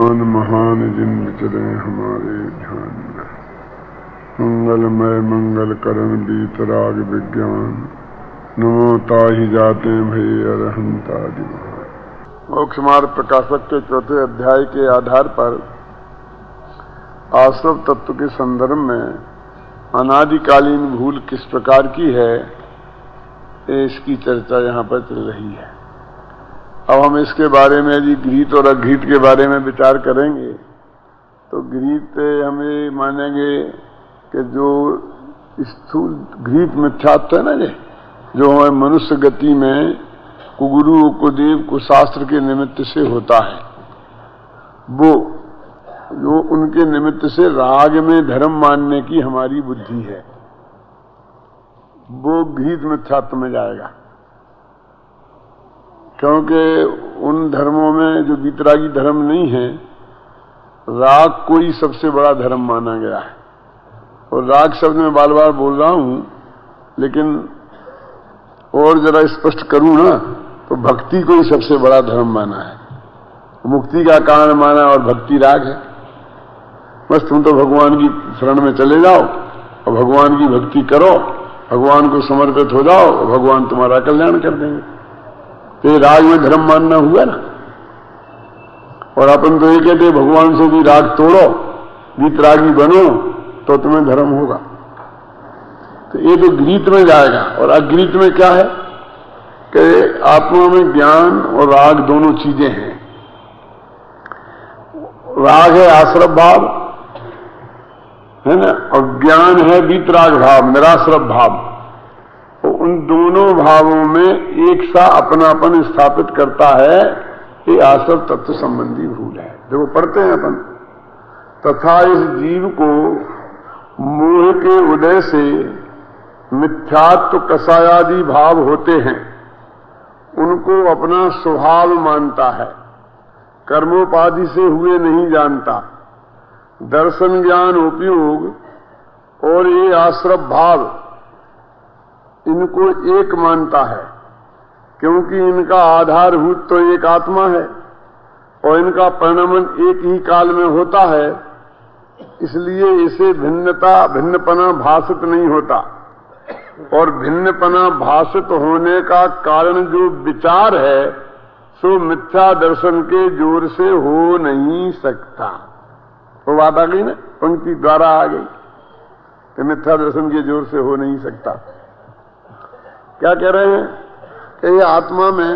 महान जिन विचरे हमारे ध्यान में, मंगलमय मंगल करण बीतराग विज्ञान, नमो ताहि जाते भय अरहंतादि महान। मोक्ष मार्ग प्रकाशक के चौथे अध्याय के आधार पर आश्रव तत्व के संदर्भ में अनादिकालीन भूल किस प्रकार की है, इसकी चर्चा यहाँ पर चल रही है। अब हम इसके बारे में यदि गृहीत और अगृहीत के बारे में विचार करेंगे तो गृहीत हम ये मानेंगे कि जो स्थूल गृहीत मिथ्यात्व है ना, जो हमारे मनुष्य गति में कुगुरु कुदेव कुशास्त्र के निमित्त से होता है, वो जो उनके निमित्त से राग में धर्म मानने की हमारी बुद्धि है, वो गृहीत मिथ्यात्व में जाएगा। क्योंकि उन धर्मों में जो वीतरागी धर्म नहीं है, राग को ही सबसे बड़ा धर्म माना गया है। और राग शब्द में बार बार बोल रहा हूं, लेकिन और जरा स्पष्ट करूं ना तो भक्ति को ही सबसे बड़ा धर्म माना है, मुक्ति का कारण माना और भक्ति राग है। बस तुम तो भगवान की शरण में चले जाओ और भगवान की भक्ति करो, भगवान को समर्पित हो जाओ और भगवान तुम्हारा कल्याण कर देंगे। तो ये राग में धर्म मानना हुआ ना। और अपन तो ये कहते भगवान से भी राग तोड़ो, वीतरागी बनो तो तुम्हें धर्म होगा। तो ये तो गृहीत में जाएगा। और अगृहीत में क्या है कि आत्मा में ज्ञान और राग दोनों चीजें हैं। राग है आश्रव भाव, है ना, और ज्ञान है वीतराग भाव, निराश्रव भाव। तो उन दोनों भावों में एक सा अपनापन स्थापित करता है, ये आश्रव तत्व संबंधी भूल है। देखो पढ़ते हैं अपन, तथा इस जीव को मोह के उदय से मिथ्यात्व कसायादि भाव होते हैं, उनको अपना स्वभाव मानता है, कर्मोपाधि से हुए नहीं जानता। दर्शन ज्ञान उपयोग और ये आश्रव भाव इनको एक मानता है, क्योंकि इनका आधारभूत तो एक आत्मा है और इनका परिणमन एक ही काल में होता है। इसलिए इसे भिन्नपना भाषित नहीं होता। और भिन्नपना भाषित होने का कारण जो विचार है सो मिथ्या दर्शन के जोर से हो नहीं सकता। वो बात आ गई ना, पंक्ति द्वारा आ गई कि मिथ्या दर्शन के जोर से हो नहीं सकता। क्या कह रहे हैं कि ये आत्मा में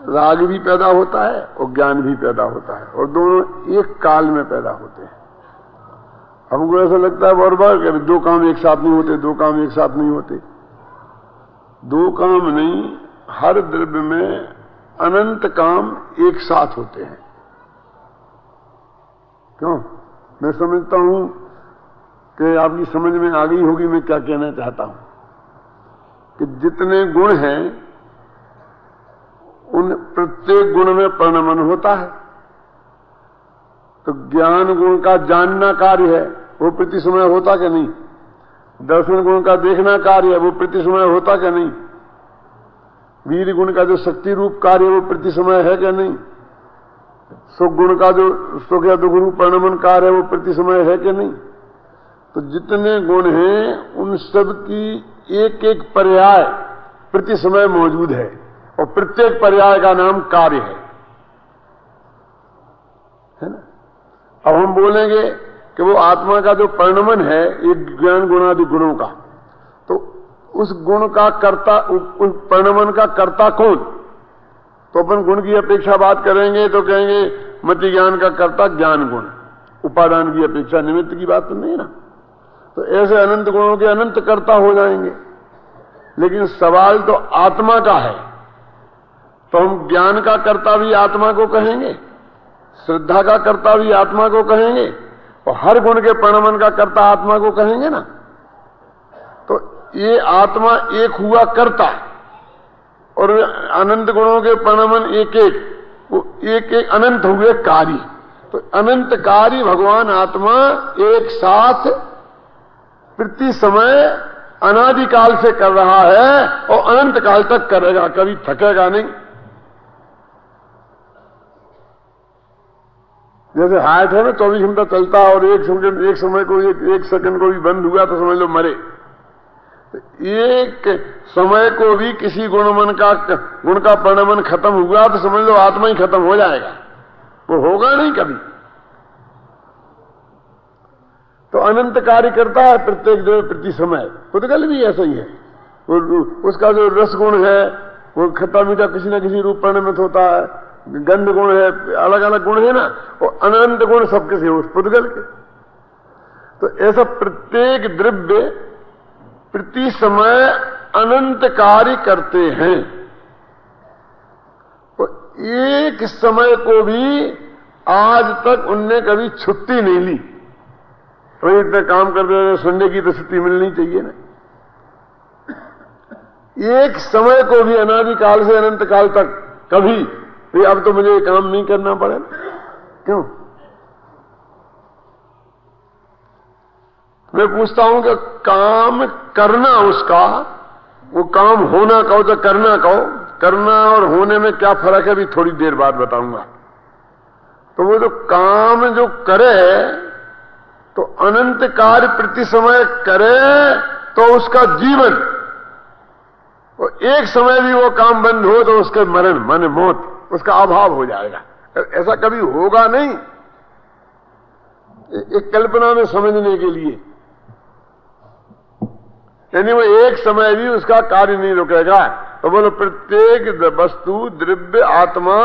राग भी पैदा होता है और ज्ञान भी पैदा होता है, और दोनों एक काल में पैदा होते हैं। हमको ऐसा लगता है बार बार कि दो काम एक साथ नहीं होते, दो काम एक साथ नहीं होते। दो काम नहीं, हर द्रव्य में अनंत काम एक साथ होते हैं। क्यों? मैं समझता हूं कि आपकी समझ में आ गई होगी मैं क्या कहना चाहता हूं कि जितने गुण हैं उन प्रत्येक गुण में परिणमन होता है। तो ज्ञान गुण का जानना कार्य है, वो प्रति समय होता कि नहीं? दर्शन गुण का देखना कार्य है, वो प्रति समय होता कि नहीं? वीर गुण का जो शक्ति रूप कार्य है वो प्रति समय है कि नहीं? सुख गुण का जो सुख या दुख रूप परिणमन कार्य है वो प्रति समय है कि नहीं? तो जितने गुण हैं उन सब की एक एक पर्याय प्रति समय मौजूद है, और प्रत्येक पर्याय का नाम कार्य है ना। अब हम बोलेंगे कि वो आत्मा का जो परिणमन है एक ज्ञान गुणादि गुणों का, तो उस गुण का कर्ता, उस परिणमन का कर्ता कौन? तो अपन गुण की अपेक्षा बात करेंगे तो कहेंगे मति ज्ञान का कर्ता ज्ञान गुण, उपादान की अपेक्षा निमित्त की बात तो नहीं ना। तो ऐसे अनंत गुणों के अनंत कर्ता हो जाएंगे। लेकिन सवाल तो आत्मा का है, तो हम ज्ञान का कर्ता भी आत्मा को कहेंगे, श्रद्धा का कर्ता भी आत्मा को कहेंगे, और हर गुण के परिणमन का कर्ता आत्मा को कहेंगे ना। तो ये आत्मा एक हुआ कर्ता और अनंत गुणों के परिणमन एक एक, वो एक एक अनंत हुए कार्य। तो अनंत कार्य भगवान आत्मा एक साथ प्रति समय अनादिकाल से कर रहा है और अनंत काल तक करेगा, कभी थकेगा नहीं। जैसे हार्ट है ना 24 घंटा चलता है और एक समय को एक सेकंड को भी बंद हुआ तो समझ लो मरे। तो एक समय को भी किसी गुण का परिणमन खत्म हुआ तो समझ लो आत्मा ही खत्म हो जाएगा, वो होगा नहीं कभी। तो अनंत कार्य करता है प्रत्येक द्रव्य प्रति समय। पुद्गल भी ऐसा ही है, उसका जो रस गुण है वो खट्टा मीठा किसी न किसी रूप परिणमित होता है, गंध गुण है, अलग अलग गुण है ना, वो अनंत गुण सबके से उस पुद्गल के। तो ऐसा प्रत्येक द्रव्य प्रति समय अनंत कार्य करते हैं। तो एक समय को भी आज तक उनने कभी छुट्टी नहीं ली। तो इतने काम करते हैं, संडे की तो छुट्टी मिलनी चाहिए ना। एक समय को भी अनादिकाल से अनंत काल तक कभी भी अब तो मुझे काम नहीं करना पड़े, क्यों? मैं पूछता हूं कि काम करना उसका, वो काम होना कहो तो करना कहो, करना और होने में क्या फर्क है भी थोड़ी देर बाद बताऊंगा। तो वो जो काम जो करे तो अनंत कार्य प्रति समय करे तो उसका जीवन, और एक समय भी वो काम बंद हो तो उसके मरण माने मौत, उसका अभाव हो जाएगा। ऐसा कभी होगा नहीं। एक कल्पना में समझने के लिए, यानी वो एक समय भी उसका कार्य नहीं रुकेगा। तो बोलो प्रत्येक वस्तु द्रव्य आत्मा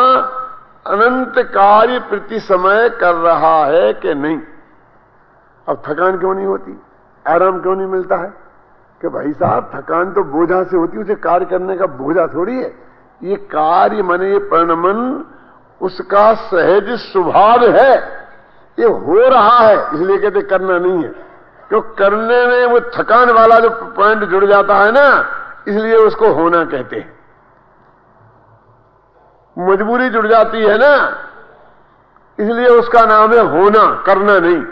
अनंत कार्य प्रति समय कर रहा है कि नहीं? अब थकान क्यों नहीं होती, आराम क्यों नहीं मिलता है? कि भाई साहब थकान तो बोझा से होती है, उसे कार्य करने का बोझा थोड़ी है। ये कार्य माने ये परिणमन उसका सहज स्वभाव है, ये हो रहा है, इसलिए कहते करना नहीं है। क्यों? करने में वो थकान वाला जो पॉइंट जुड़ जाता है ना, इसलिए उसको होना कहते हैं। मजबूरी जुड़ जाती है ना, इसलिए उसका नाम है होना, करना नहीं।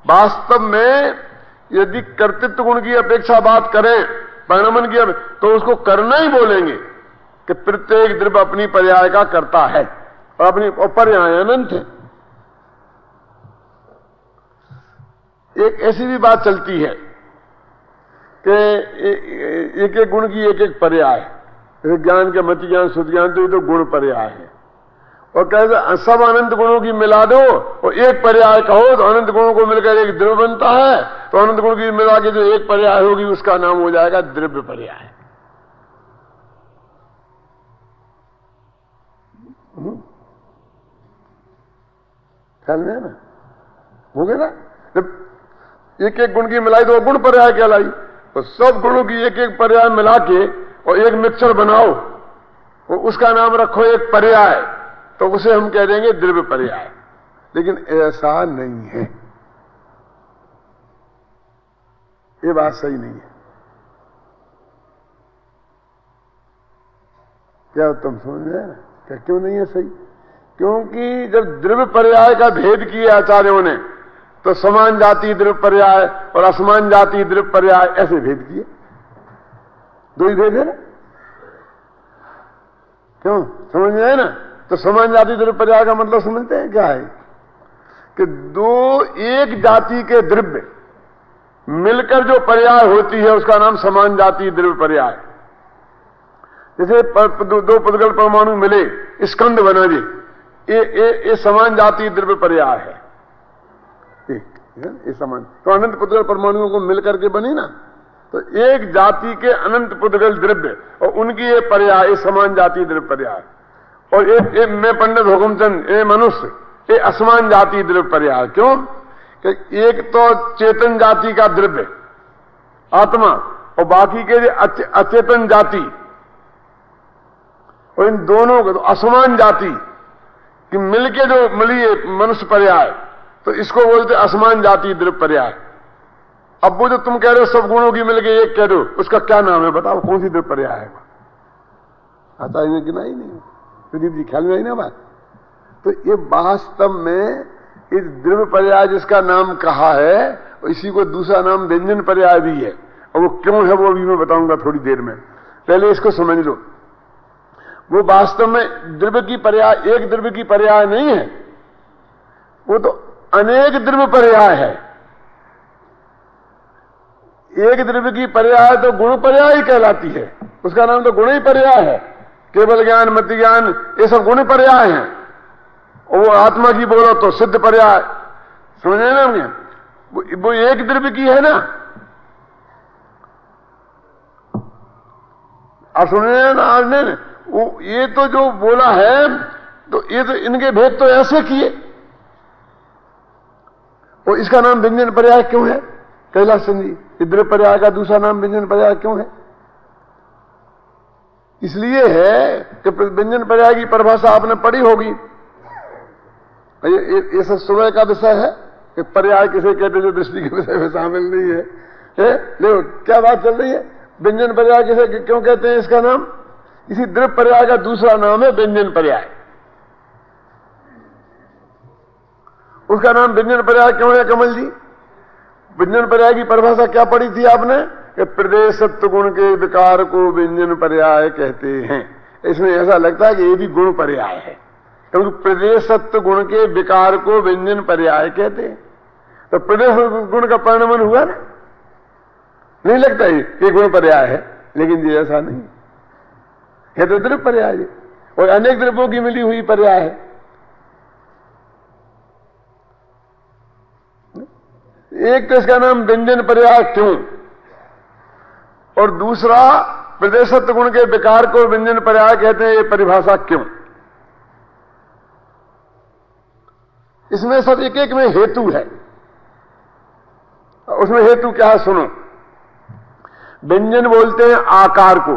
वास्तव में यदि कर्तृत्व गुण की अपेक्षा बात करें, परिणमन की, तो उसको करना ही बोलेंगे कि प्रत्येक द्रव्य अपनी पर्याय का करता है और अपनी पर्याय अनंत है। एक ऐसी भी बात चलती है कि एक एक गुण की एक एक पर्याय, जैसे ज्ञान के मति ज्ञान शुद्ध ज्ञान, तो ये तो गुण पर्याय है। और कहते सब अनंत गुणों की मिला दो और एक पर्याय कहो तो अनंत गुणों को मिलकर एक द्रव्य बनता है। तो अनंत गुण की मिला के जो एक पर्याय होगी उसका नाम हो जाएगा द्रव्य पर्याय। ख्याल में है ना? हो गया ना? जब एक एक गुण की मिलाई तो गुण पर्याय कहलाई। तो सब गुणों की एक एक पर्याय मिला के और एक मिक्सर बनाओ और उसका नाम रखो एक पर्याय, तो उसे हम कह देंगे द्रव्य पर्याय। लेकिन ऐसा नहीं है, ये बात सही नहीं है। क्या तुम समझ रहे हैं? क्या क्यों नहीं है सही? क्योंकि जब द्रव्य पर्याय का भेद किया आचार्यों ने, तो समान जाति द्रव्य पर्याय और असमान जाति द्रव्य पर्याय ऐसे भेद किए। दो ही भेद है ना? क्यों? समझ में आए ना? तो समान जाति द्रव्य पर्याय का मतलब समझते हैं क्या है? कि दो एक जाति के द्रव्य मिलकर जो पर्याय होती है उसका नाम समान जाति द्रव्य पर्याय। जैसे दो पुद्गल परमाणु मिले, स्कंद बना जी, ये समान जाति द्रव्य पर्याय है। ये समान, तो अनंत पुद्गल परमाणुओं को मिलकर के बनी ना, तो एक जाति के अनंत पुद्गल द्रव्य और उनकी ये पर्याय, ये समान जाति द्रव्य पर्याय। और एक मैं पंडित हुकुमचंद, ये मनुष्य, ये असमान जाति द्रव्य पर्याय। क्यों? कि एक तो चेतन जाति का द्रव्य आत्मा और बाकी के अचेतन जाति, और इन दोनों को तो असमान जाति कि मिलके जो मिली है मनुष्य पर्याय, तो इसको बोलते असमान जाति द्रव्य पर्याय। अब वो जो तुम कह रहे हो सब गुणों की मिलके एक कह रहे हो, उसका क्या नाम है बताओ? कौन सी द्रव्य पर्याय है? आता है कि नहीं? प्रदीप जी ख्याल में आई ना बात? तो ये वास्तव में इस द्रव्य पर्याय जिसका नाम कहा है, इसी को दूसरा नाम व्यंजन पर्याय भी है। और वो क्यों है वो भी मैं बताऊंगा थोड़ी देर में। पहले इसको समझ लो। वो वास्तव में द्रव्य की पर्याय एक द्रव्य की पर्याय नहीं है, वो तो अनेक द्रव्य पर्याय है। एक द्रव्य की पर्याय तो गुण पर्याय ही कहलाती है, उसका नाम तो गुण ही पर्याय है। केवल ज्ञान, मति ज्ञान, ये सब गुण पर्याय हैं। और वो आत्मा की बोलो तो सिद्ध पर्याय। समझे ना मुझे? वो एक द्रव्य की है ना। आप सुनिए ना, आज ने वो ये तो जो बोला है, तो ये तो इनके भेद तो ऐसे किए। और इसका नाम व्यंजन पर्याय क्यों है? कैलाश चंद जी, द्रव्य पर्याय का दूसरा नाम व्यंजन पर्याय क्यों है? इसलिए है कि व्यंजन पर्याय की परिभाषा आपने पढ़ी होगी। ये सब सुबह का विषय है कि पर्याय किसे कहते जो दृष्टि के विषय में शामिल नहीं है। देखो क्या बात चल रही है। व्यंजन पर्याय किसे क्यों कहते हैं? इसका नाम, इसी द्रव्य पर्याय का दूसरा नाम है व्यंजन पर्याय। उसका नाम व्यंजन पर्याय क्यों है कमल जी? व्यंजन पर्याय की परिभाषा क्या पढ़ी थी आपने? कि प्रदेशत्व गुण के विकार को व्यंजन पर्याय कहते हैं। इसमें ऐसा लगता है कि ये भी गुण पर्याय है, क्योंकि प्रदेशत्व गुण के विकार को व्यंजन पर्याय कहते हैं। तो प्रदेश गुण का परिणमन हुआ ना, नहीं लगता ये गुण पर्याय है, लेकिन ये ऐसा नहीं है, तो द्रव्य पर्याय है और अनेक द्रव्यों की मिली हुई पर्याय है। एक तो इसका नाम व्यंजन पर्याय क्यों, और दूसरा प्रदेशत्व गुण के विकार को व्यंजन पर्याय कहते हैं, ये परिभाषा क्यों? इसमें सब एक एक में हेतु है। उसमें हेतु क्या है सुनो। व्यंजन बोलते हैं आकार को,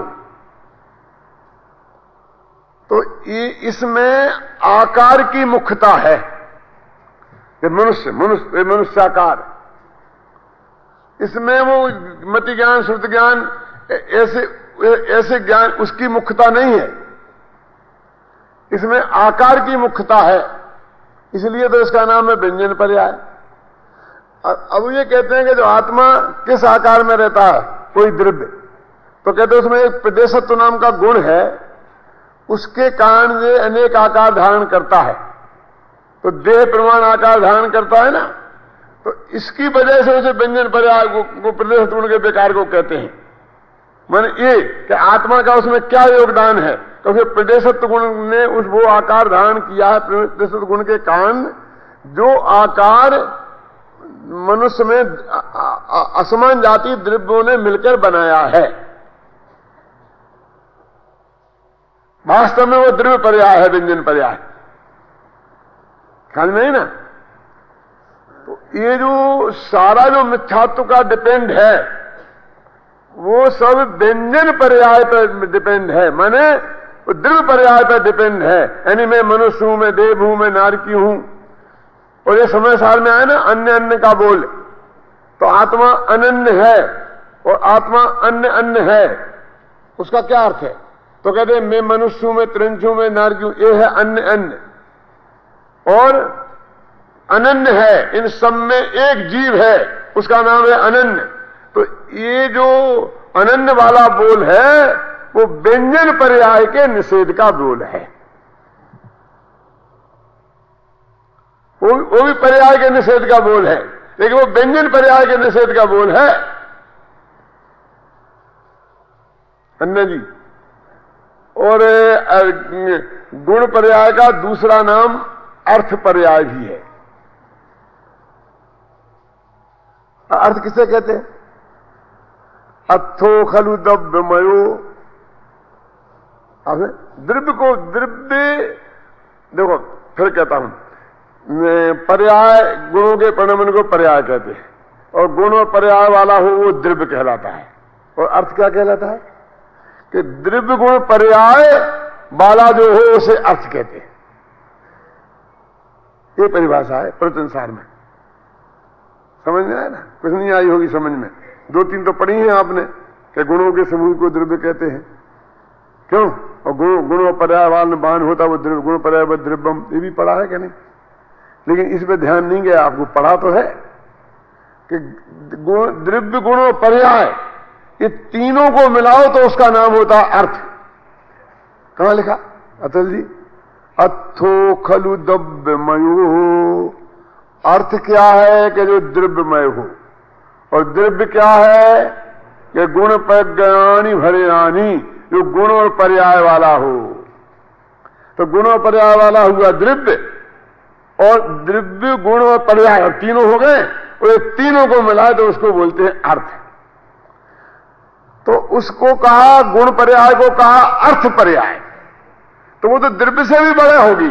तो ये इसमें आकार की मुख्यता है। मनुष्याकार, इसमें वो मति ज्ञान, श्रुति ज्ञान, ऐसे ज्ञान उसकी मुख्यता नहीं है। इसमें आकार की मुख्यता है, इसलिए तो इसका नाम है व्यंजन पर्याय। अब ये कहते हैं कि जो आत्मा किस आकार में रहता है, कोई द्रव्य, तो कहते हैं उसमें एक प्रदेशत्व नाम का गुण है, उसके कारण ये अनेक आकार धारण करता है। तो देह प्रमाण आकार धारण करता है ना, तो इसकी वजह से उसे व्यंजन पर्याय को प्रदेशत्व गुण के विकार को कहते हैं। माने ये कि आत्मा का उसमें क्या योगदान है, क्योंकि प्रदेशत्व गुण ने उस वो आकार धारण किया है। प्रदेशत्व गुण के कारण जो आकार मनुष्य में असमान जाति द्रव्यों ने मिलकर बनाया है, वास्तव में वो द्रव्य पर्याय है, व्यंजन पर्याय। ख्याल में है ना? तो ये जो सारा जो मिथ्यात्व का डिपेंड है, वो सब व्यंजन पर्याय पर डिपेंड है, माने द्रव्य पर्याय पर डिपेंड है। यानी मैं मनुष्य हूं, मैं देव हूं, मैं नारकी हूं। और ये समय साल में आया ना अन्य अन्य का बोल, तो आत्मा अनन्य है और आत्मा अन्य अन्य है। उसका क्या अर्थ है? तो कहते हैं मैं मनुष्य हूं, मैं त्रिंच हूं, मैं नारकी हूं। ये है अन्य अन्य और अनन्य है। इन सब में एक जीव है, उसका नाम है अनन्य। तो ये जो अनन्य वाला बोल है, वो व्यंजन पर्याय के निषेध का बोल है। वो भी पर्याय के निषेध का बोल है, लेकिन वो व्यंजन पर्याय के निषेध का बोल है। अन्य जी, और गुण पर्याय का दूसरा नाम अर्थ पर्याय भी है। अर्थ किसे कहते हैं? अर्थो खलु द्रव्यमयो। द्रव्य को द्रव्य, देखो फिर कहता हूं, पर्याय गुणों के परिणमन को पर्याय कहते हैं, और गुण और पर्याय वाला हो वो द्रव्य कहलाता है। और अर्थ क्या कहलाता है? कि द्रव्य गुण पर्याय वाला जो हो उसे अर्थ कहते हैं। ये परिभाषा है प्रवचनसार में। समझ में आया ना? कुछ नहीं आई होगी समझ में। दो तीन तो पढ़ी हैं आपने कि गुणों के समूह को द्रव्य कहते हैं। क्यों? और गुण और पर्याय वाला बान होता वो द्रव्य, गुण पर्याय व द्रव्यम, ये भी पढ़ा है कि नहीं? लेकिन इस पे ध्यान नहीं गया। आपको पढ़ा तो है कि द्रव्य, गुण और पर्याय, ये तीनों को मिलाओ तो उसका नाम होता अर्थ। कहां लिखा अतुल जी? अर्थो खलु द्रव्यमयो अर्थ क्या है कि जो द्रव्यमय हो, और द्रव्य क्या है कि गुण प्रज्ञानी भरयानी, जो गुण और पर्याय वाला हो। तो गुण और पर्याय वाला हुआ द्रव्य, और द्रव्य गुण और पर्याय तीनों हो गए, और ये तीनों को मिलाए तो उसको बोलते हैं अर्थ। तो उसको कहा गुण पर्याय को कहा अर्थ पर्याय, तो वो तो द्रव्य से भी बड़ा होगी।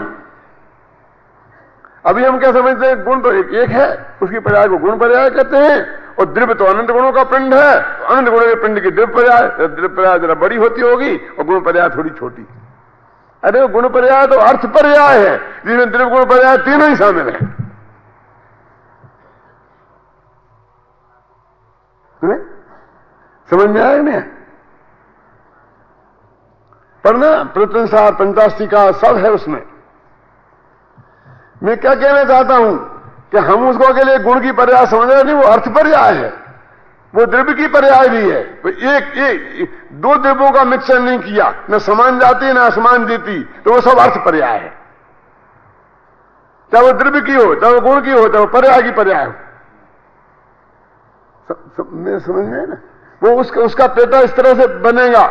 अभी हम क्या समझते हैं, गुण तो एक है, उसकी पर्याय को गुण पर्याय कहते हैं, और द्रव्य तो अनंत गुणों का पिंड है, अनंत गुणों के पिंड की द्रव्य पर्याय, द्रव्य पर्याय जरा बड़ी होती होगी और गुण पर्याय थोड़ी छोटी। अरे गुण पर्याय तो अर्थ पर्याय है, जिसमें द्रव्य गुण पर्याय तीनों ही शामिल है। समझ में आया नहीं? पर ना प्रत्यंसार पंचास्तिका सब है उसमें। मैं क्या कहना चाहता हूं कि हम उसको अकेले गुण की पर्याय समझ रहे नहीं, वो अर्थ पर्याय है, वो द्रव्य की पर्याय भी है। तो एक दो द्रव्यों का मिक्सर नहीं किया, न समान जाति न असमान जाति, तो वो सब अर्थ पर्याय है। चाहे वो द्रव्य की हो, चाहे वो गुण की हो, चाहे वो पर्याय की पर्याय हो। मैं समझ में ना, वो उसका पेटा इस तरह से बनेगा।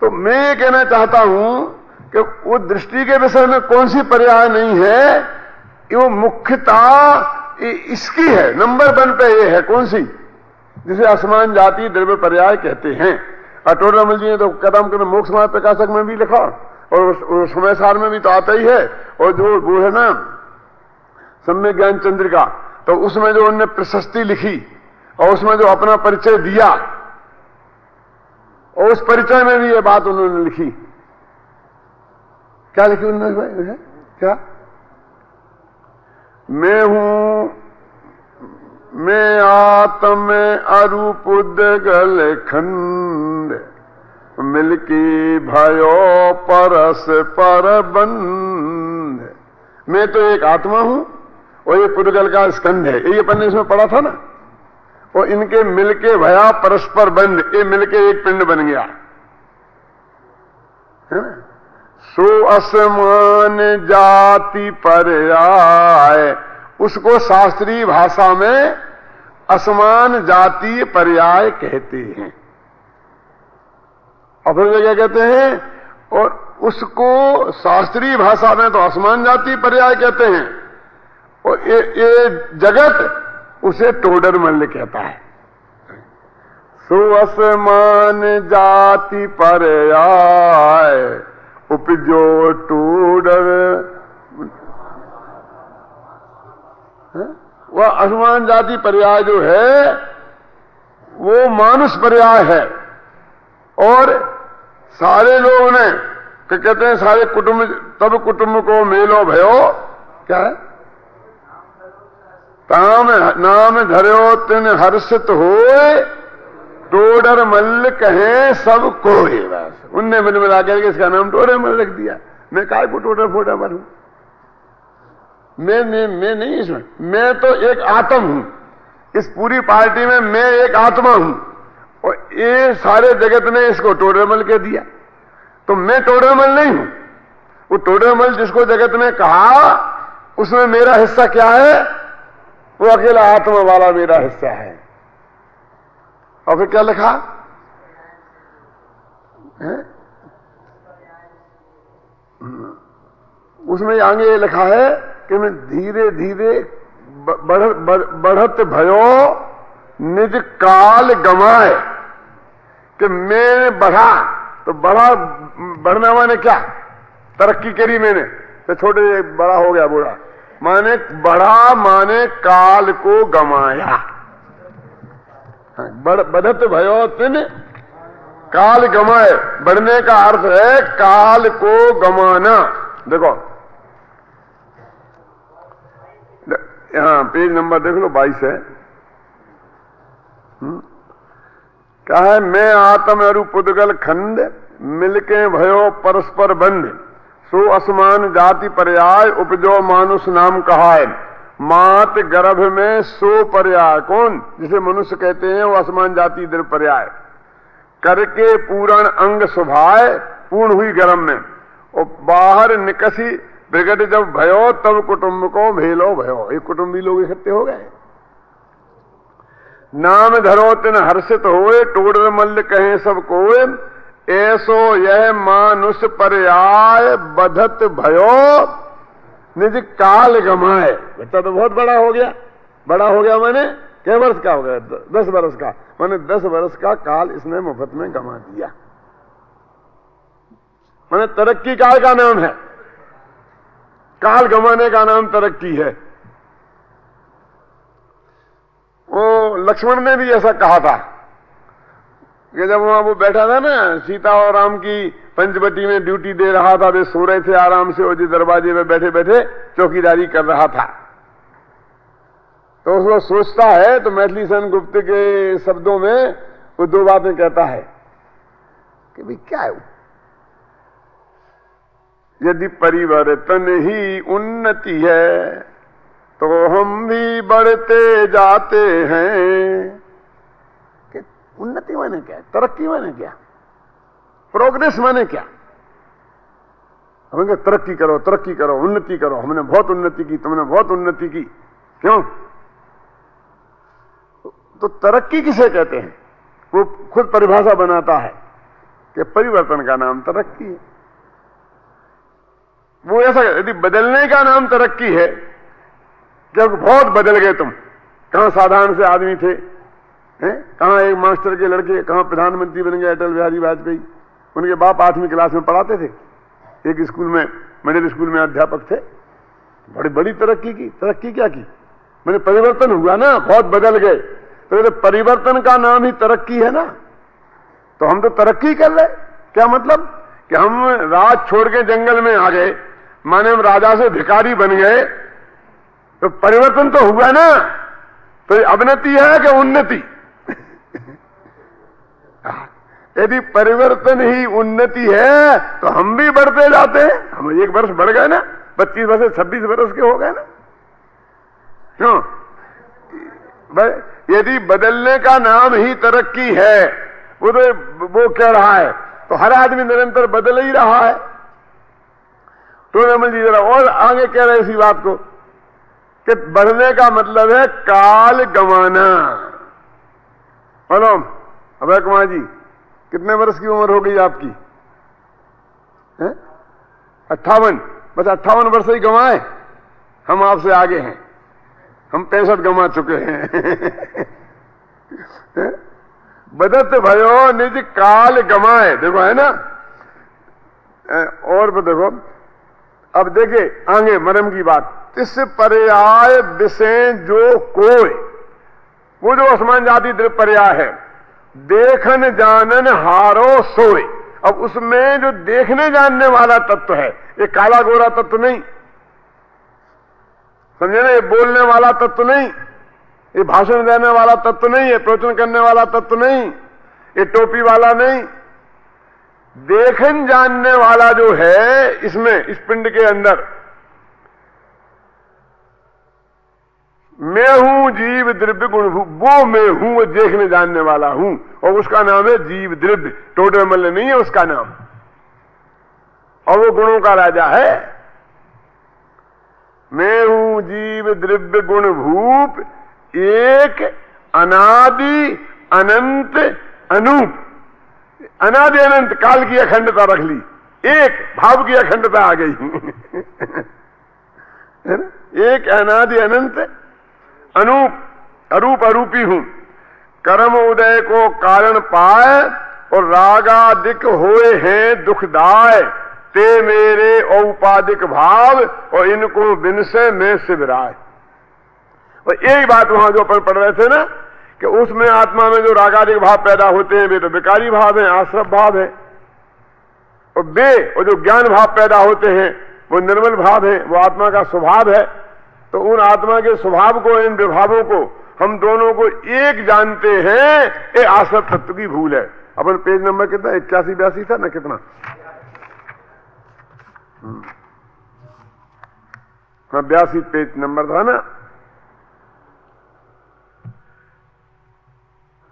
तो मैं ये कहना चाहता हूं कि वो दृष्टि के विषय में कौन सी पर्याय नहीं है, वो मुख्यतः इसकी है, नंबर 1 पे ये है। कौन सी? जिसे असमान जाति द्रव्य पर्याय कहते हैं। टोडरमल जी ने तो कदम कदम मोक्ष मार्ग प्रकाशक में भी लिखा, और समय सार में भी तो आता ही है। और जो वो है ना सम्यक ज्ञान चंद्रिका, तो उसमें जो उन्होंने प्रशस्ति लिखी और उसमें जो अपना परिचय दिया, और उस परिचय में भी ये बात उन्होंने लिखी। क्या लिखी उन्होंने भाई? क्या? मैं हूं, मैं आत्म अरूप उद्गल खंड, मिलकी भयो परस पर बंध। मैं तो एक आत्मा हूं, और ये पुद्गल का स्कंध है। ये पन्ने इसमें पढ़ा था ना, और इनके मिलके भया परस्पर बंध, ये मिलके एक पिंड बन गया है ना। सो असमान जाति पर्याय, उसको शास्त्रीय भाषा में असमान जातीय पर्याय कहते हैं। और फिर क्या कहते हैं, और उसको शास्त्रीय भाषा में तो असमान जातीय पर्याय कहते हैं, और ये जगत उसे टोडरमल कहता है। सो असमान जाति पर्याय उपजो टोडर, वह असमान जाति पर्याय जो है वो मानुष पर्याय है। और सारे लोगों ने कहते हैं, सारे कुटुंब, तब कुटुंब को मेलो भयो, क्या है, ताम नाम धर्यो तिन हर्षित होए, टोडर मल्ल कहे सब कोई। बस उनने मिल मिला करके इसका नाम टोडर मल्ल रख दिया। मैं काय को टोडर फोडर मल हूं? मैं नहीं, इसमें मैं तो एक आत्म हूं। इस पूरी पार्टी में मैं एक आत्मा हूं, और ये सारे जगत ने इसको टोडरमल कह दिया। तो मैं टोडरमल नहीं हूं। वो टोडरमल जिसको जगत ने कहा, उसमें मेरा हिस्सा क्या है? वो अकेला आत्मा वाला मेरा हिस्सा है। और फिर क्या लिखा है? उसमें आगे लिखा है कि मैं धीरे धीरे बढ़त भयो निज काल गमाए, कि मैंने बढ़ा, तो बढ़ना माने क्या? तरक्की करी मैंने, तो छोटे बड़ा हो गया बूढ़ा, माने बढ़ा माने काल को गमाया। बढ़त भयो तिन काल गमाए, बढ़ने का अर्थ है काल को गमाना। देखो यहां पेज नंबर देख लो 22 है। क्या है? मैं आत्म अरूप पुद्गल खंड, मिलके भयो परस्पर बंध, सो असमान जाति पर्याय उपजो मानुष नाम कहाय। मात गर्भ में सो पर्याय, कौन? जिसे मनुष्य कहते हैं, वो असमान जाति द्रव्य पर्याय करके पूर्ण अंग सुभाए, पूर्ण हुई गर्भ में, और बाहर निकसी विकट जब भयो तब कुटुंब को भेलो भयो, एक कुटुंबी लोग इकट्ठे हो गए। नाम धरो तिन हर्षित होए, टोडर मल्ल कहें सब कोए, ऐसो यह मानुष पर्याय बधत भयो निज काल गमाए। बच्चा तो बहुत बड़ा हो गया, बड़ा हो गया मैंने क्या वर्ष का हो गया? 10 वर्ष का, मैंने 10 वर्ष का काल इसने मुफ्त में गमा दिया। मैंने तरक्की काल का नाम है, काल गमाने का नाम तरक्की है। वो लक्ष्मण ने भी ऐसा कहा था कि जब वहां वो बैठा था ना, सीता और राम की पंचवटी में ड्यूटी दे रहा था, वे सो रहे थे आराम से, और जी दरवाजे में बैठे बैठे चौकीदारी कर रहा था। तो उसको सोचता है, तो मैथिली सन गुप्त के शब्दों में वो 2 बातें कहता है कि भाई क्या है, यदि परिवर्तन ही उन्नति है तो हम भी बढ़ते जाते हैं। कि उन्नति माने क्या, तरक्की माने क्या, प्रोग्रेस माने क्या? हमें तरक्की करो, तरक्की करो, उन्नति करो, हमने बहुत उन्नति की, तुमने बहुत उन्नति की, क्यों? तो तरक्की किसे कहते हैं? वो खुद परिभाषा बनाता है कि परिवर्तन का नाम तरक्की है। वो ऐसा, यदि बदलने का नाम तरक्की है, जब बहुत बदल गए तुम, कहां साधारण से आदमी थे, कहां एक मास्टर के लड़के, कहां प्रधानमंत्री बन गए अटल बिहारी वाजपेयी, उनके बाप 8वीं क्लास में पढ़ाते थे, एक स्कूल में, मिडिल स्कूल में अध्यापक थे। बड़ी बड़ी तरक्की की। तरक्की क्या की? मैंने परिवर्तन हुआ ना, बहुत बदल गए, तो परिवर्तन का नाम ही तरक्की है ना। तो हम तो तरक्की कर रहे, क्या मतलब कि हम राज छोड़ के जंगल में आ गए, माने हम राजा से भिखारी बन गए, तो परिवर्तन तो हुआ ना। तो अवनति है कि उन्नति? यदि परिवर्तन ही उन्नति है तो हम भी बढ़ते जाते हैं। हम 1 वर्ष बढ़ गए ना, 25 वर्ष से 26 वर्ष के हो गए ना, क्यों? भाई यदि बदलने का नाम ही तरक्की है, वो कह रहा है, तो हर आदमी निरंतर बदल ही रहा है। तो रमन जी जरा और आगे कह रहे इसी बात को कि बढ़ने का मतलब है काल गंवाना। बोलो अभय कुमार जी, कितने वर्ष की उम्र हो गई आपकी? 58। बस 58 वर्ष ही गंवाए, हम आपसे आगे हैं, हम 65 गंवा चुके हैं। बदत भयो निज काल गमाए, देखो है ना। और देखो, अब देखे आगे मरम की बात, तिस पर्याय विषय जो कोय, वो जो असमान जाति द्रव्य पर्याय है, देखन जानन हारो सोय। अब उसमें जो देखने जानने वाला तत्व है, ये काला गोरा तत्व नहीं, समझे ना, ये बोलने वाला तत्व नहीं, ये भाषण देने वाला तत्व नहीं, ये प्रवचन करने वाला तत्व नहीं, ये टोपी वाला नहीं। देखन जानने वाला जो है इसमें, इस पिंड के अंदर, मैं हूं जीव द्रव्य गुण, वो मैं हूं, वो देखने जानने वाला हूं, और उसका नाम है जीव द्रव्य। टोटे मल्ल नहीं है उसका नाम, और वो गुणों का राजा है। मैं हूं जीव द्रव्य गुण भूप, एक अनादि अनंत अनूप। अनादि अनंत काल की अखंडता रख ली, एक भाव की अखंडता आ गई। है ना? एक अनादि अनंत अनूप, अरूप अरूपी हूं। कर्म उदय को कारण पाए, और रागादिक होए हैं दुखदाय, ते मेरे औपाधिक भाव, और इनको विनसे में शिवराय। और एक बात वहां जो अपन पढ़ रहे थे ना, कि उसमें आत्मा में जो रागादिक भाव पैदा होते हैं वे तो विकारी भाव है, आश्रव भाव है, और जो ज्ञान भाव पैदा होते हैं वो निर्मल भाव है, वो आत्मा का स्वभाव है। तो उन आत्मा के स्वभाव को, इन विभावों को हम दोनों को एक जानते हैं, ये आश्रव तत्व की भूल है। अपन पेज नंबर कितना, 81-82 था ना, कितना? हाँ 82 पेज नंबर था ना।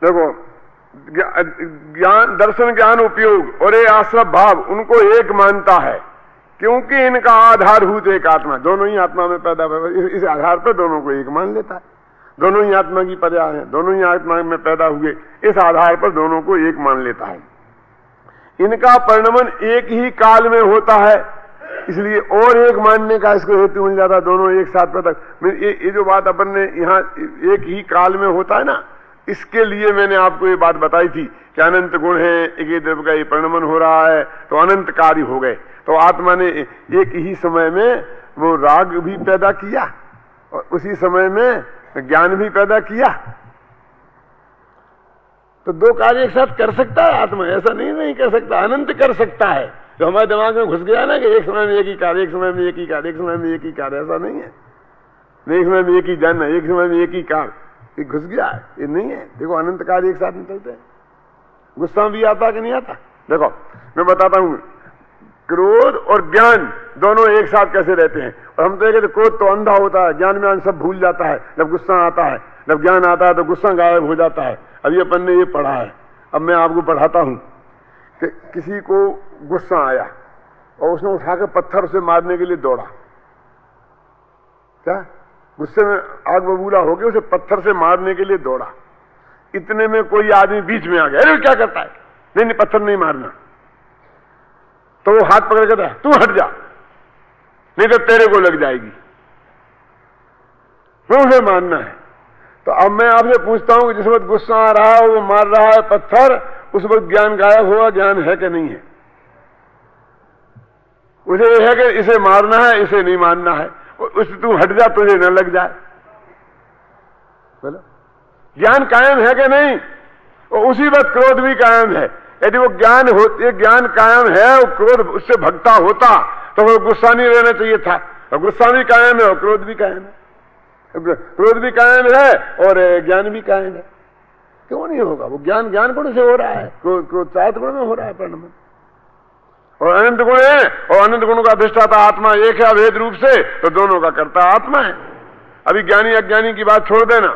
देखो, ज्ञान, दर्शन, ज्ञान, उपयोग और ये आश्रव भाव, उनको एक मानता है। क्योंकि इनका आधारभूत एक आत्मा, दोनों ही आत्मा में पैदा हुए, इस आधार पर दोनों को एक मान लेता है। दोनों ही आत्मा की पर्याय है, दोनों ही आत्मा में पैदा हुए, इस आधार पर दोनों को एक मान लेता है। इनका परिणमन एक ही काल में होता है, इसलिए और एक मानने का इसको हेतु मिल जाता है, दोनों एक साथ पैदा। ये जो बात अपन ने यहाँ एक ही काल में होता है ना, इसके लिए मैंने आपको ये बात बताई थी कि अनंत गुण है, एक ही द्रव्य का ये परिणमन हो रहा है, तो अनंत कार्य हो गए। तो आत्मा ने एक ही समय में वो राग भी पैदा किया और उसी समय में ज्ञान भी पैदा किया, तो दो कार्य एक साथ कर सकता है आत्मा, ऐसा नहीं कर सकता, अनंत कर सकता है। जो हमारे दिमाग में घुस गया ना कि एक समय में एक ही कार्य, एक समय में एक ही कार्य, एक समय में एक ही कार्य, ऐसा नहीं है। एक समय में एक ही जानना, एक समय में एक ही कार्य, ये घुस गया है, ये नहीं है। देखो अनंत कार्य एक साथ निकलते हैं। गुस्सा भी आता कि नहीं आता? देखो मैं बताता हूं, क्रोध और ज्ञान दोनों एक साथ कैसे रहते हैं। और हम तो कहते क्रोध तो अंधा होता है, ज्ञान में सब भूल जाता है। जब गुस्सा आता है, जब ज्ञान आता है तो गुस्सा गायब हो जाता है। अभी अपन ने ये पढ़ा है, अब मैं आपको पढ़ाता हूं कि किसी को गुस्सा आया और उसने उठाकर पत्थर से मारने के लिए दौड़ा, क्या गुस्से में आग बबूला हो गया, उसे पत्थर से मारने के लिए दौड़ा। इतने में कोई आदमी बीच में आ गया, अरे क्या करता है, नहीं पत्थर नहीं मारना। तो वो हाथ पकड़ के तू हट जा, नहीं तो तेरे को लग जाएगी, तो उसे मारना है। तो अब मैं आपसे पूछता हूं कि जिस वक्त गुस्सा आ रहा है वो मार रहा है पत्थर, उस वक्त ज्ञान गायब हुआ, ज्ञान है कि नहीं है? उसे यह है कि इसे मारना है, इसे नहीं मारना है, उससे तू हट जा, तुझे न लग जाए। बोलो ज्ञान कायम है कि नहीं? और उसी वक्त क्रोध भी कायम है। यदि वो ज्ञान कायम है और क्रोध उससे भगता होता तो वो गुस्सा नहीं रहना चाहिए था। और गुस्सा भी कायम है और क्रोध भी कायम है, क्रोध भी कायम है और ज्ञान भी कायम है। क्यों नहीं होगा? वो ज्ञान गुण से हो रहा है, क्रोध सात गुण में हो रहा है परिणमन। और अनंत गुण है, और अनंत गुणों का अधिष्ठाता आत्मा एक है अभेद रूप से, तो दोनों का कर्ता आत्मा है। अभी ज्ञानी अज्ञानी की बात छोड़ देना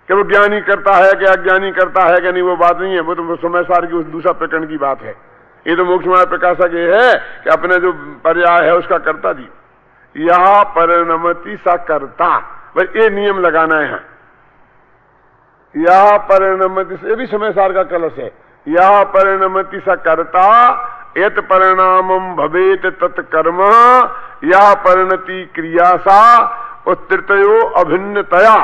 कि वो ज्ञानी करता है कि अज्ञानी करता है कि नहीं, वो बात नहीं है। वो तो समय सार की उस दूसरा प्रकरण की बात है। ये तो मोक्ष मार्ग प्रकाशक ये है कि अपने जो पर्याय है उसका कर्ता दी, यह परिणमति सा कर्ता, बस ये नियम लगाना है। यह परिणमति, ये भी समय सार का कलश है। यह परिणमति सा कर्ता यत परिणामम भवेत तत्कर्म, यह परिणति क्रिया सा उत्तरतयो अभिन्नतया।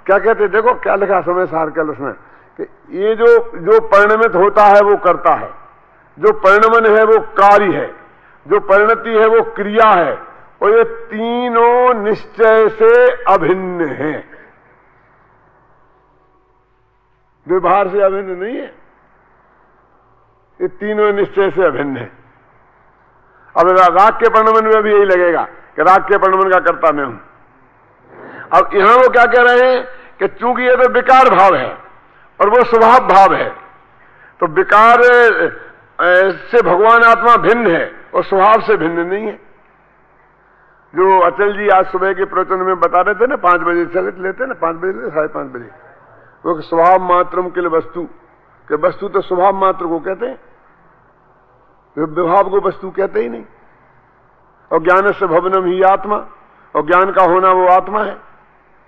क्या कहते, देखो क्या लिखा समय सार कलश में कि ये जो परिणमित होता है वो करता है, जो परिणमन है वो कार्य है, जो परिणति है वो क्रिया है, और ये तीनों निश्चय से अभिन्न है, व्यवहार से अभिन्न नहीं है। ये तीनों निश्चय से अभिन्न है। अब राग के परिणमन में भी यही लगेगा कि राग के परिणमन का कर्ता मैं हूं। अब यहां वो क्या कह रहे हैं कि चूंकि ये तो विकार भाव है और वो स्वभाव भाव है, तो विकार से भगवान आत्मा भिन्न है और स्वभाव से भिन्न नहीं है। जो अचल जी आज सुबह के प्रवचन में बता रहे थे ना, 5 बजे चले लेते ना, 5 बजे 5:30 बजे, वो स्वभाव मात्रम के लिए वस्तु, कि वस्तु तो स्वभाव मात्र को कहते हैं, विभाव को वस्तु कहते ही नहीं। और ज्ञान से भवनम ही आत्मा, और ज्ञान का होना वो आत्मा है,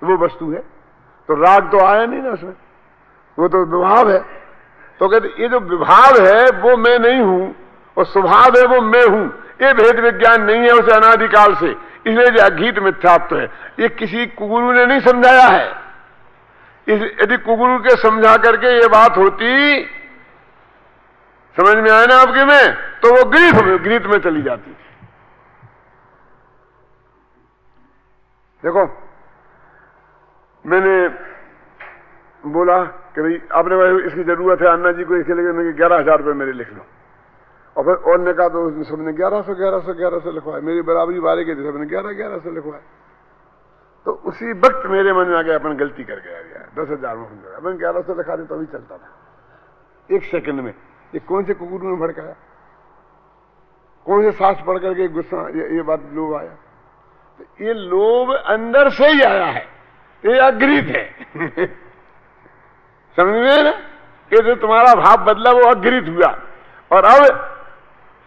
वो वस्तु है। तो राग तो आया नहीं ना उसमें, वो तो विभाव है। तो कहते ये जो विभाव है वो मैं नहीं हूं और स्वभाव है वो मैं हूं, ये भेद विज्ञान नहीं है उसे अनादिकाल से, इसलिए जो अघीत मिथ्यात्व है। ये किसी कुगुरु ने नहीं समझाया है। यदि कुगुरु के समझा करके ये बात होती, समझ में आया ना आपके में, तो वो गीत में चली जाती। देखो मैंने बोला कि भाई आपने भाई इसकी जरूरत है अन्ना जी को, इसके लिए 11,000 रुपये मेरे लिख लो। और फिर और ने कहा तो सबने 1100 लिखवाए, मेरी बराबरी वाले के थे, सबने 1100 लिखवाए। तो उसी वक्त मेरे मन में आ गया अपन गलती कर गया, 10,000 में अपन 1100 लिखा दे तो अभी चलता था। एक सेकंड में ये कौन से कुकुर में भड़काया, कौन से सांस पढ़ करके गुस्सा ये बात लोभ आया। तो ये लोभ अंदर से ही आया है, ये अग्रित है। समझ में ना, ये जो तुम्हारा भाव बदला वो अग्रित हुआ। और अब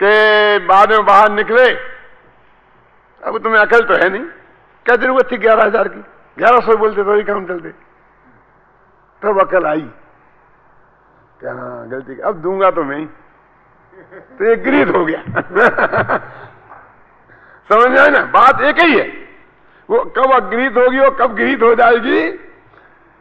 कि बाद में बाहर निकले, अब तुम्हें अकल तो है नहीं, क्या जरूरत थी 11,000 की, 1100 बोलते तो ही काम चलते। तब अकल आई क्या हाँ गलती, अब दूंगा तो मैं ही, तो ये गृहीत हो गया। समझ में आए ना, बात एक ही है। वो कब अगृहीत होगी और कब गृहीत हो जाएगी,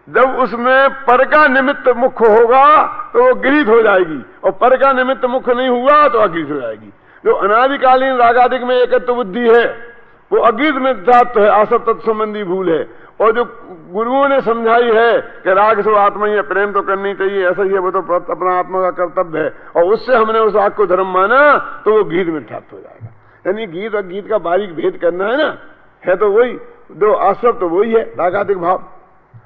जब उसमें पर का निमित्त मुख्य होगा तो वो गृहीत हो जाएगी, और पर का निमित्त मुख्य नहीं हुआ तो अगृहीत हो जाएगी। जो अनादिकालीन रागादिक में एकत्व बुद्धि है वो अगृहीत मिथ्यात्व है, आसक्त तत्व संबंधी भूल है। और जो गुरुओं ने समझाई है कि राग से आत्मा ही है, प्रेम तो करनी चाहिए, ऐसा ही है, वो तो अपना आत्मा का कर्तव्य है, और उससे हमने उस आग को धर्म माना तो वो गीत मिथ्यात्व हो जाएगा। यानी गीत और गीत का बारीक भेद करना है ना, है तो वही, जो आसक्त तो वही है रागादिक भाव,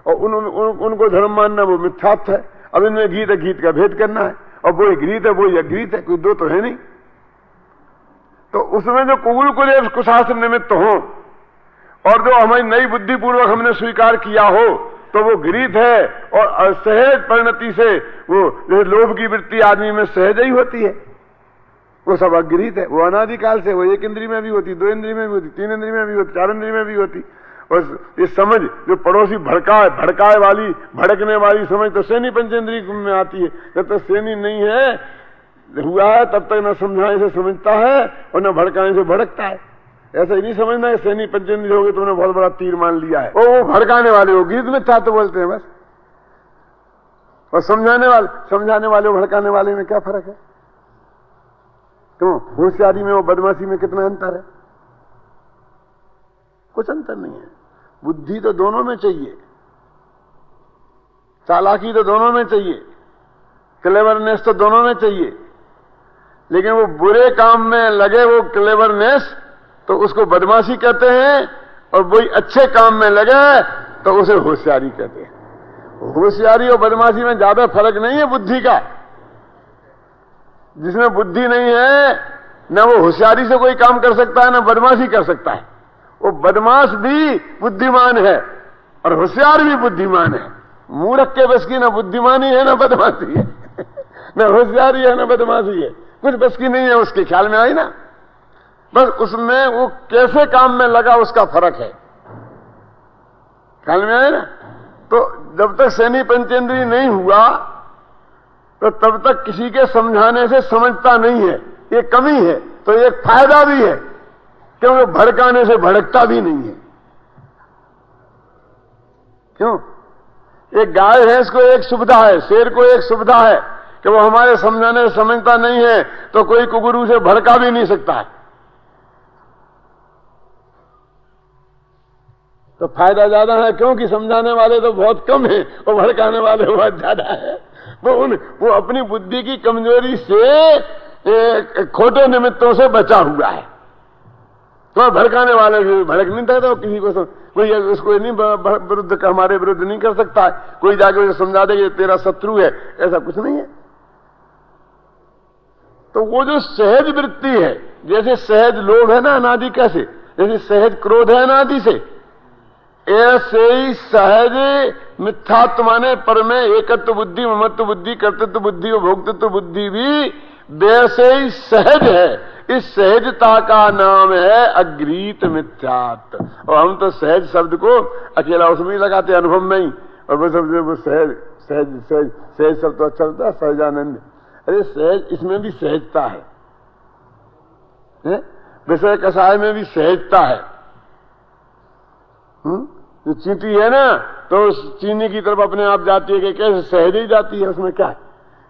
और उनको धर्म मानना वो मिथ्यात्व है। अब इनमें गीत और गीत का भेद करना है, और वो गीत है वो अगृहीत है, कोई दो तो है नहीं। तो उसमें जो कुल कुशास्त्र निमित्त हो और जो हमारी नई बुद्धि पूर्वक हमने स्वीकार किया हो तो वो गृहीत है, और सहज परिणति से वो जैसे लोभ की वृत्ति आदमी में सहज ही होती है, वो सब अगृहीत है। वो अनादिकाल से, वो एक इंद्रिय में भी होती, दो इंद्रिय में भी होती, तीन इंद्रिय में भी होती, चार इंद्रिय में भी होती। और ये समझ जो पड़ोसी भड़काए वाली, भड़कने वाली समझ तो सेनी पंचेंद्रिय में आती है। जब तक सेनी नहीं है हुआ है तब तक न समझाने से समझता है और न भड़काने से भड़कता है। ऐसा ही नहीं समझना है सेनी पंचेंद्रिय हो गए तो उन्हें बहुत बड़ा तीर मान लिया है, वो भड़काने वाले हो, गीत में था तो बोलते हैं बस। और समझाने वाले भड़काने वाले में क्या फर्क है? क्यों? होशियारी में और बदमाशी में कितना अंतर है? कुछ अंतर नहीं है। बुद्धि तो दोनों में चाहिए, चालाकी तो दोनों में चाहिए, क्लेवरनेस तो दोनों में चाहिए, लेकिन वो बुरे काम में लगे वो क्लेवरनेस तो उसको बदमाशी कहते हैं, और वही अच्छे काम में लगे तो उसे होशियारी कहते हैं। होशियारी और बदमाशी में ज्यादा फर्क नहीं है बुद्धि का। जिसमें बुद्धि नहीं है न वो होशियारी से कोई काम कर सकता है न बदमाशी कर सकता है। वो बदमाश भी बुद्धिमान है और होशियार भी बुद्धिमान है। मूर्ख के बस की न बुद्धिमानी है न बदमाशी है, न होशियारी है न बदमाशी है, कुछ बस की नहीं है उसके। ख्याल में आई ना? बस उसमें वो कैसे काम में लगा उसका फर्क है। ख्याल में आए ना? तो जब तक सेनी पंचेंद्रिय नहीं हुआ तो तब तक किसी के समझाने से समझता नहीं है, ये कमी है। तो एक फायदा भी है क्योंकि भड़काने से भड़कता भी नहीं है। क्यों? एक गाय है, इसको एक सुविधा है, शेर को एक सुविधा है कि वो हमारे समझाने से समझता नहीं है तो कोई कुगुरु से भड़का भी नहीं सकता है। तो फायदा ज्यादा है क्योंकि समझाने वाले तो बहुत कम है और भड़काने वाले बहुत ज्यादा है। वो अपनी बुद्धि की कमजोरी से खोटे निमित्तों से बचा हुआ है। तो भड़काने वाले भड़क नहीं था तो किसी को कोई उसको नहीं विरुद्ध हमारे विरुद्ध नहीं कर सकता है। कोई जाके समझा दे कि तेरा शत्रु है, ऐसा कुछ नहीं है। तो वो जो सहज वृत्ति है, जैसे सहज लोभ है ना अनादि कैसे, जैसे सहज क्रोध है अनादि से, ऐसे ही सहज मिथ्यात्व माने पर में एकत्व बुद्धि, ममत्व बुद्धि, कर्तृत्व बुद्धि और भोक्तृत्व बुद्धि भी वैसे ही सहज है। इस सहजता का नाम है अगृहीत मिथ्यात्व। और हम तो सहज शब्द को अकेला उसमें ही लगाते अनुभव में ही, और बस वो सहज सहज सहज सहज शब्द तो अच्छा होता है, सहजानंद। अरे सहज, इसमें भी सहजता है, विषय कषाय में भी सहजता है। जो चींटी है ना तो उस चीनी की तरफ अपने आप जाती है कि कैसे सहज ही जाती है, उसमें क्या है?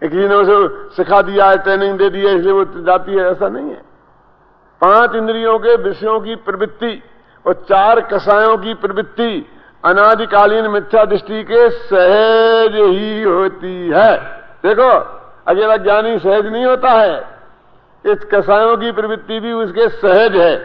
किसी ने उसे सिखा दिया है, ट्रेनिंग दे दी है इसलिए वो जाती है, ऐसा नहीं है। 5 इंद्रियों के विषयों की प्रवृत्ति और 4 कषायों की प्रवृत्ति अनादिकालीन मिथ्या दृष्टि के सहज ही होती है। देखो अकेला ज्ञानी सहज नहीं होता है, इस कषायों की प्रवृत्ति भी उसके सहज है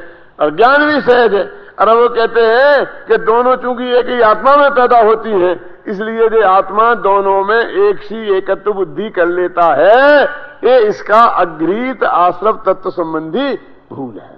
और ज्ञान भी सहज है। और वो कहते हैं कि दोनों चूंकि एक ही आत्मा में पैदा होती हैं, इसलिए जो आत्मा दोनों में एक सी एकत्व बुद्धि कर लेता है, ये इसका अगृहीत आश्रव तत्व संबंधी भूल है।